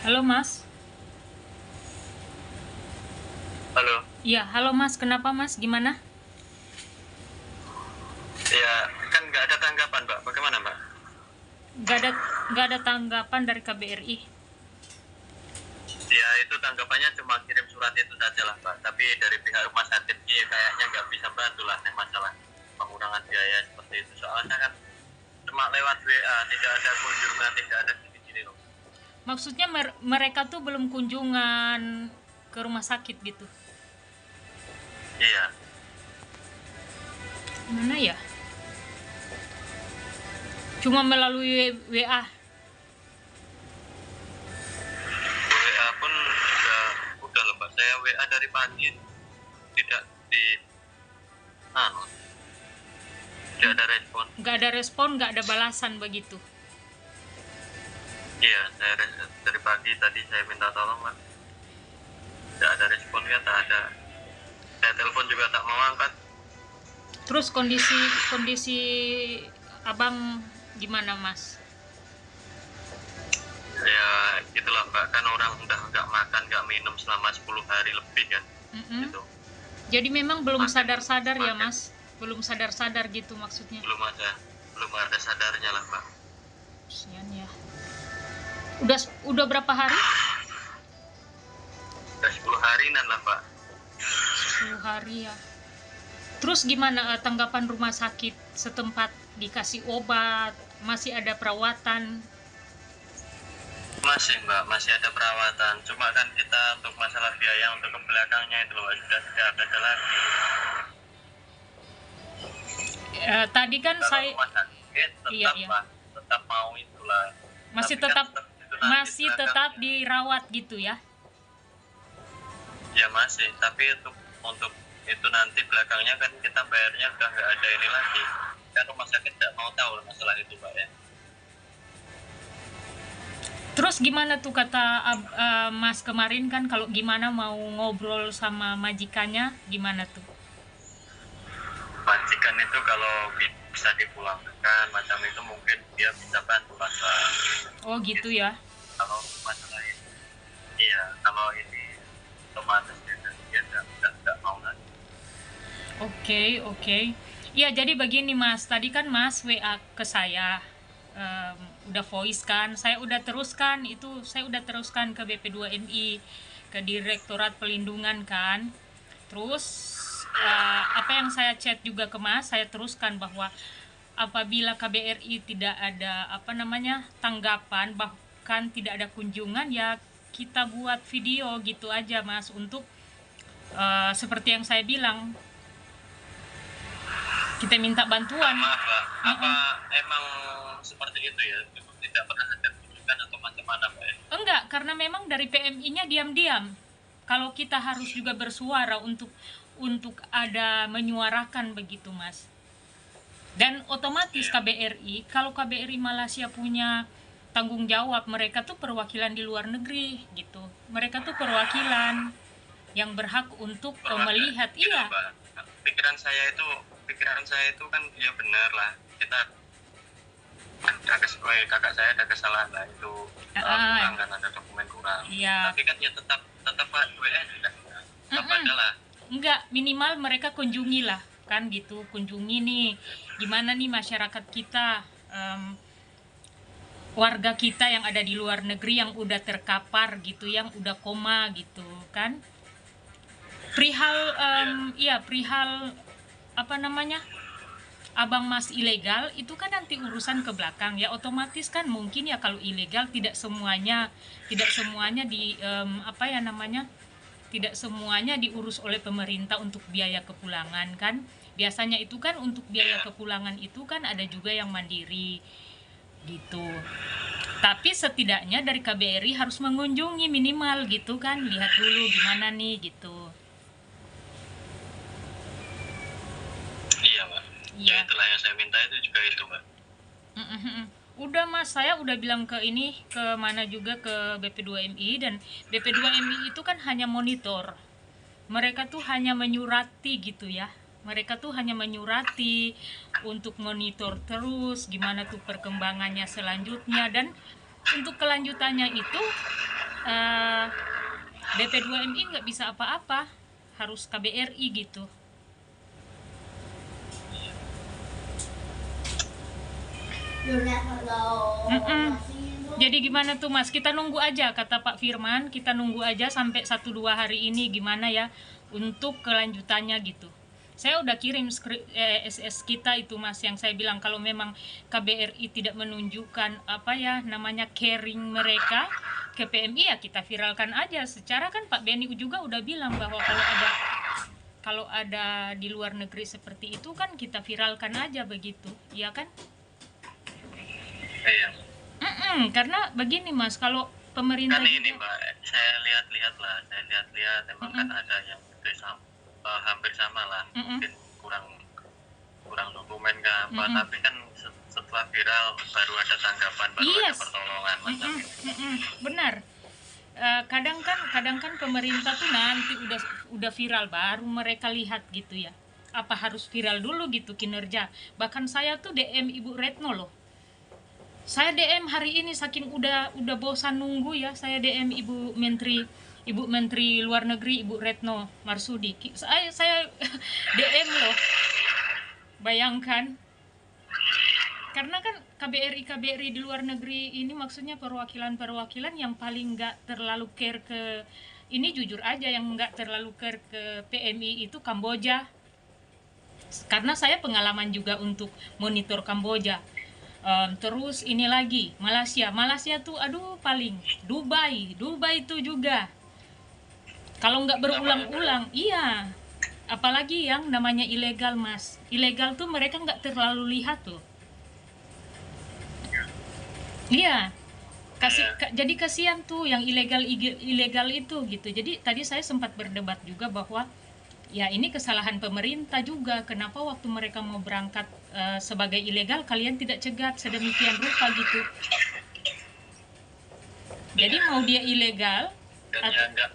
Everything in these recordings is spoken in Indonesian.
Halo Mas. Halo, Iya, halo Mas. Kenapa Mas? Gimana? ya kan nggak ada tanggapan Mbak, bagaimana Mbak? Gak ada gak ada tanggapan dari KBRI. Ya itu tanggapannya cuma kirim surat itu saja lah Mbak, tapi dari pihak rumah sakit ya, kayaknya nggak bisa bantu lah nih masalah pengurangan biaya seperti itu. Soalnya kan cuma lewat WA, tidak ada kunjungan, tidak ada gini-gini loh. Maksudnya mereka tuh belum kunjungan ke rumah sakit gitu. Iya, Mana ya? Cuma melalui WA. WA pun udah loh Mbak, saya WA dari pagi tidak di, anu, tidak ada respon. Gak ada respon, gak ada balasan begitu. Iya, dari pagi tadi saya minta tolong Mbak, tidak ada respon ya, tak ada. Saya telepon juga tak mau angkat. Terus kondisi kondisi Abang gimana Mas? Ya gitulah Mbak, kan orang udah nggak makan nggak minum selama 10 hari lebih kan. Mm-mm. Gitu. Jadi memang belum Makin sadar-sadar ya makin Mas? Belum sadar-sadar gitu maksudnya. belum ada sadarnya lah Mbak. Kasian ya. Udah berapa hari? Udah 10 harian lah Mbak. 10 hari ya. Terus gimana tanggapan rumah sakit setempat? Dikasih obat, masih ada perawatan? Masih Mbak, masih ada perawatan. Cuma kan kita untuk masalah biaya untuk ke belakangnya itu loh, sudah tidak ada lagi. Tadi kan Kalau saya rumah sakit iya tetap iya Pak, tetap mau itulah. masih Tapi kan tetap itu nanti masih tetap belakangnya. dirawat gitu ya. Ya masih, tapi untuk itu nanti belakangnya kan kita bayarnya udah nggak ada ini lagi. Kan rumah sakit nggak mau tahu masalah itu Pak ya. Terus gimana tuh kata Mas kemarin kan kalau gimana mau ngobrol sama majikannya gimana tuh? Majikan itu kalau bisa dipulangkan macam itu mungkin dia bisa bantu lah Pak. Oh gitu ya. Kalau masalah ini, iya kalau ini otomatis dia nggak mau lagi. Oke, oke. Iya, jadi begini Mas, tadi kan Mas WA ke saya, em, udah voice kan, saya udah teruskan ke BP2MI, ke Direktorat Pelindungan kan. Terus apa yang saya chat juga ke Mas, saya teruskan bahwa apabila KBRI tidak ada apa namanya tanggapan, bahkan tidak ada kunjungan, ya kita buat video gitu aja Mas untuk seperti yang saya bilang kita minta bantuan. Maaf Pak, apa emang seperti itu ya? Tidak pernah ada kunjungan atau macam-mana Pak ya? Enggak, karena memang dari PMI-nya diam-diam. Kalau kita harus juga bersuara untuk ada menyuarakan begitu, Mas. Dan otomatis Iya. KBRI, kalau KBRI Malaysia punya tanggung jawab, mereka tuh perwakilan di luar negeri gitu. Mereka tuh perwakilan yang berhak untuk melihat. Gitu, Iya. Pak. Pikiran saya itu kan ya benar lah, kita kakak saya ada kesalahan lah itu, kurang kan, ada dokumen kurang. Iya. Tapi kan ya tetap tetap Pak WA juga tetap ada lah. Enggak, minimal mereka kunjungi lah kan gitu, kunjungi nih gimana nih masyarakat kita, warga kita yang ada di luar negeri yang udah terkapar gitu, yang udah koma gitu kan, perihal iya perihal apa namanya abang mas ilegal itu kan nanti urusan ke belakang ya, otomatis kan mungkin ya kalau ilegal tidak semuanya di apa ya namanya, tidak semuanya diurus oleh pemerintah untuk biaya kepulangan kan. Biasanya itu kan untuk biaya kepulangan itu kan ada juga yang mandiri gitu. Tapi setidaknya dari KBRI harus mengunjungi minimal gitu kan, lihat dulu gimana nih gitu. Iya Pak. Ya Iya. itulah yang saya minta itu juga itu Pak. Udah Mas, saya udah bilang ke ini, ke mana juga, ke BP2MI, dan BP2MI itu kan hanya monitor. Mereka tuh hanya menyurati gitu ya. Mereka tuh hanya menyurati untuk monitor terus gimana tuh perkembangannya selanjutnya, dan untuk kelanjutannya itu eh, BP2MI nggak bisa apa-apa, harus KBRI gitu. Mm-mm. Jadi gimana tuh Mas? Kita nunggu aja kata Pak Firman, kita nunggu aja sampai 1-2 hari ini gimana ya untuk kelanjutannya gitu. Saya udah kirim SS kita itu Mas, yang saya bilang kalau memang KBRI tidak menunjukkan apa ya namanya caring mereka ke PMI ya kita viralkan aja. Secara kan Pak Beni juga udah bilang bahwa kalau ada di luar negeri seperti itu kan kita viralkan aja begitu, ya kan? Iya. Karena begini Mas, kalau pemerintah Kan ini juga, Mbak, saya lihat emang kan ada yang hampir sama lah, mungkin kurang dokumen ke apa, tapi kan setelah viral baru ada tanggapan, baru ada yes, pertolongan macam itu. benar. Kadang kan pemerintah tuh nanti udah viral baru mereka lihat gitu ya. Apa harus viral dulu gitu kinerja? Bahkan saya tuh DM Ibu Retno loh. Saya DM hari ini saking udah bosan nunggu ya, saya DM Ibu Menteri Luar Negeri Ibu Retno Marsudi. Saya DM loh. Bayangkan. Karena kan KBRI di luar negeri ini maksudnya perwakilan yang paling nggak terlalu care ke ini, jujur aja, yang nggak terlalu care ke PMI itu Kamboja. Karena saya pengalaman juga untuk monitor Kamboja. Terus ini lagi Malaysia tuh aduh paling Dubai itu juga kalau nggak berulang-ulang, iya, apalagi yang namanya ilegal Mas, ilegal tuh mereka nggak terlalu lihat tuh, iya, jadi kasihan tuh yang ilegal itu gitu. Jadi tadi saya sempat berdebat juga bahwa ya ini kesalahan pemerintah juga, kenapa waktu mereka mau berangkat sebagai ilegal kalian tidak cegat sedemikian rupa gitu. Jadi mau dia ilegal dan ya enggak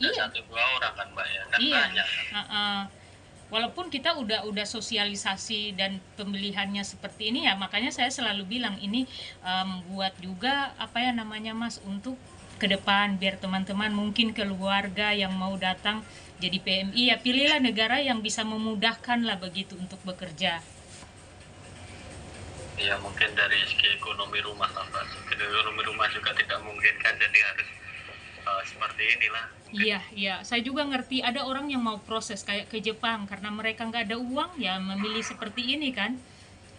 iya, 1-2 orang kan Mbak ya, kan iya, banyak. walaupun kita udah sosialisasi dan pemilihannya seperti ini ya, makanya saya selalu bilang ini buat juga apa ya namanya Mas, untuk ke depan biar teman-teman mungkin keluarga yang mau datang jadi PMI ya pilihlah negara yang bisa memudahkan lah begitu untuk bekerja. Ya mungkin dari segi ekonomi rumah tambah, ekonomi rumah juga tidak mungkin kan, jadi harus seperti inilah. Iya, saya juga ngerti ada orang yang mau proses kayak ke Jepang karena mereka nggak ada uang ya memilih seperti ini kan.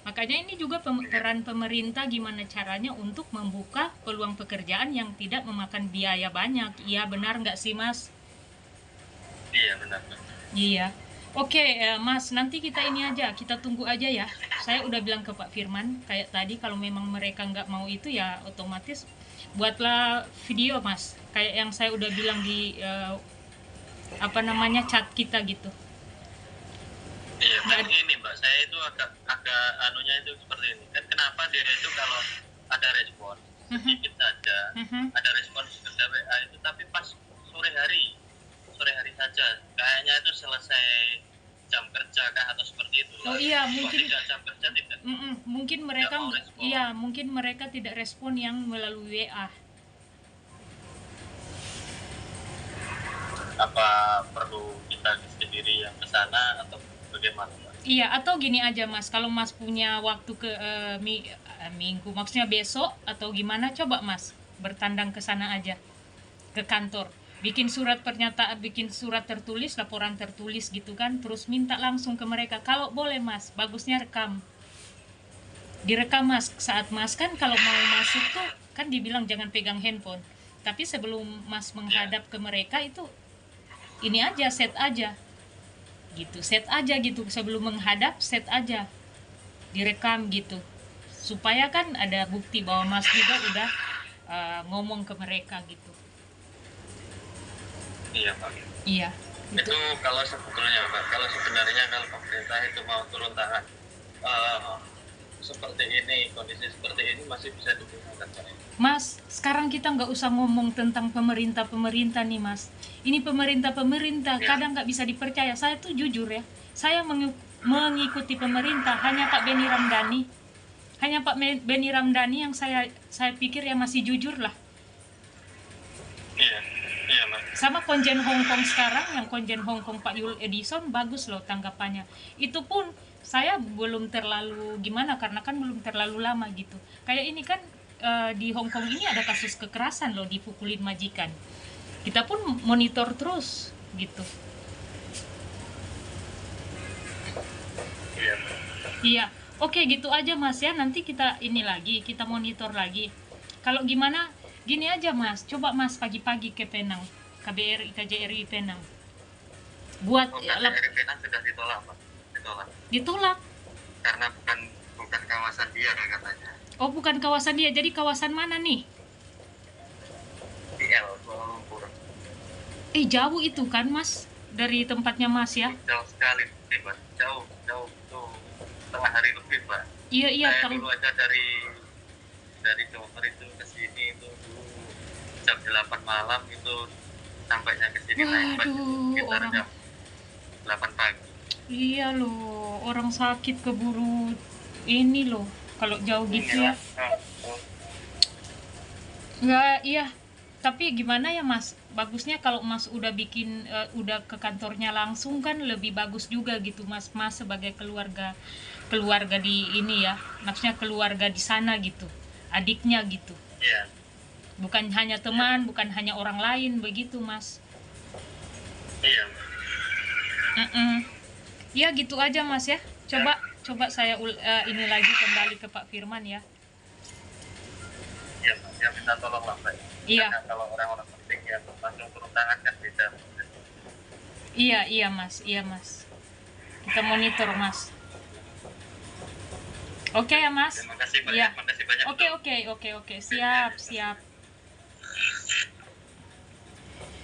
Makanya ini juga peran pemerintah gimana caranya untuk membuka peluang pekerjaan yang tidak memakan biaya banyak. Iya benar nggak sih Mas? Iya benar. Iya. Oke, Mas, nanti kita ini aja, kita tunggu aja ya. Saya udah bilang ke Pak Firman, kayak tadi kalau memang mereka nggak mau itu ya otomatis buatlah video Mas. Kayak yang saya udah bilang di apa namanya chat kita gitu. Iya, kan ini Mbak, saya itu agak anunya itu seperti ini. Kan kenapa dia itu kalau ada respon sedikit saja, ada respon sekedar WA itu, tapi pas sore hari saja, kayaknya itu selesai jam kerja kah atau seperti itu. Oh iya, mungkin tidak jam kerja tidak. Mungkin mereka mungkin mereka tidak respon yang melalui WA. Apa perlu kita sendiri yang ke sana atau bagaimana Mbak? Iya, atau gini aja Mas, kalau Mas punya waktu ke minggu, maksudnya besok atau gimana, coba Mas bertandang ke sana aja, ke kantor. Bikin surat tertulis, laporan tertulis gitu kan, terus minta langsung ke mereka. Kalau boleh Mas, bagusnya direkam Mas. Saat Mas kan kalau mau masuk tuh kan dibilang jangan pegang handphone. Tapi sebelum Mas menghadap ke mereka itu ini aja, set aja gitu, sebelum menghadap set aja, direkam gitu, supaya kan ada bukti bahwa Mas juga udah ngomong ke mereka gitu. Iya Pak. Iya. Itu kalau sebetulnya Pak, kalau sebenarnya kalau pemerintah itu mau turun tangan seperti ini, kondisi seperti ini masih bisa digunakan Pak. Mas, sekarang kita nggak usah ngomong tentang pemerintah nih Mas. Ini pemerintah kadang nggak bisa dipercaya. Saya tuh jujur ya, saya mengikuti pemerintah hanya Pak Beni Ramdhani yang saya pikir ya masih jujur lah. Mas. Sama konjen Hong Kong sekarang, yang konjen Hong Kong Pak Yul Edison bagus loh tanggapannya. Itu pun saya belum terlalu gimana, karena kan belum terlalu lama gitu. Kayak ini kan di Hong Kong ini ada kasus kekerasan loh, dipukulin majikan. Kita pun monitor terus gitu. Iya. Iya, oke gitu aja Mas ya. Nanti kita ini lagi, kita monitor lagi. Kalau gimana, gini aja Mas. Coba Mas pagi-pagi ke Penang, KBRI, KJRI Penang. Buat Oh, KJRI Penang sudah ditolak, Pak. Ditolak. ditolak. Karena bukan kawasan dia katanya. Oh, bukan kawasan dia. Jadi kawasan mana nih? DL Kuala Lumpur. Jauh itu kan Mas dari tempatnya Mas ya? Jauh sekali, Pak. Jauh tuh setengah hari lebih, Pak. Iya Saya dulu aja dari Jombor itu ke sini itu dulu jam 8 malam itu sampainya ke sini naik bus Waduh, sekitar orang. jam 8 pagi. Iya loh, orang sakit keburu ini loh. Kalau jauh gitu ya. Nggak, iya. Tapi gimana ya Mas? Bagusnya kalau Mas udah bikin, udah ke kantornya langsung kan lebih bagus juga gitu Mas. Mas sebagai keluarga di ini ya. Maksudnya keluarga di sana gitu. Adiknya gitu. Iya. Bukan hanya teman, bukan hanya orang lain begitu Mas. Iya. Ya gitu aja Mas ya. Coba saya ini lagi kembali ke Pak Firman ya. Iya, Mas. Ya minta tolong lah, Pak. Iya. Karena kalau orang-orang penting ya langsung turun tangan kan beda. Iya Mas. Kita monitor Mas. Oke ya Mas. Terima kasih banyak. Iya. Makasih banyak. Oke. Siap.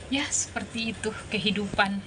Ya, seperti itu kehidupan.